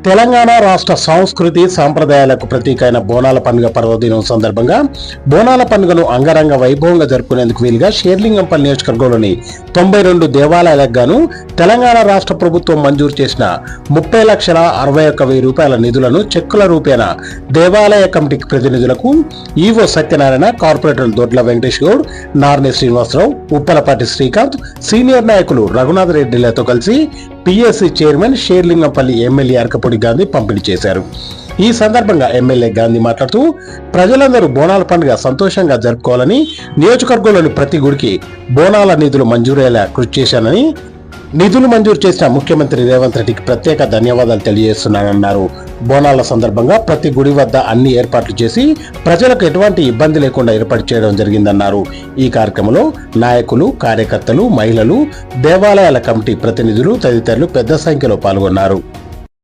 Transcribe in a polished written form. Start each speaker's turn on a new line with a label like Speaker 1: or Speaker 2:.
Speaker 1: తెలంగాణ రాష్ట్ర సంస్కృతి సాంప్రదాయాలకు ప్రతీక అయిన బోనాల పండుగ పర్వదినం సందర్భంగా బోనాల పండుగను అంగరంగ వైభవంగా జరుపుకునేందుకు వీలుగా షేర్లింగంపల్లి నియోజకవర్గంలోని 92 దేవాలయాలకు గాను తెలంగాణ రాష్ట్ర ప్రభుత్వం మంజూరు చేసిన 30,61,100 రూపాయల నిధులను చెక్కుల రూపేణ దేవాలయ కమిటీ ప్రతినిధులకు ఈవో సత్యనారాయణ, కార్పొరేటర్లు దొడ్ల వెంకటేష్ గౌడ్, నార్నే శ్రీనివాసరావు, ఉప్పలపాటి శ్రీకాంత్, సీనియర్ నాయకులు రఘునాథ్ రెడ్డిలతో కలిసి PSC chairman Serilingampally MLA Arekapudi Gandhi పంపిణీ చేశారు. ఈ సందర్భంగా ఎమ్మెల్యే గాంధీ మాట్లాడుతూ ప్రజలందరూ బోనాల పండుగ సంతోషంగా జరుపుకోవాలని, నియోజకవర్గంలోని ప్రతి గుడికి బోనాల నిధులు మంజూరయ్యేలా కృషి చేశానని, నిధులు మంజూరు చేసిన ముఖ్యమంత్రి రేవంత్ రెడ్డికి ప్రత్యేక ధన్యవాదాలు తెలియజేస్తున్నానన్నారు. బోనాల సందర్భంగా ప్రతి గుడి వద్ద అన్ని ఏర్పాట్లు చేసి ప్రజలకు ఎటువంటి ఇబ్బంది లేకుండా ఏర్పాటు చేయడం జరిగిందన్నారు. ఈ కార్యక్రమంలో నాయకులు, కార్యకర్తలు, మహిళలు, దేవాలయాల కమిటీ ప్రతినిధులు తదితరులు పెద్ద సంఖ్యలో పాల్గొన్నారు.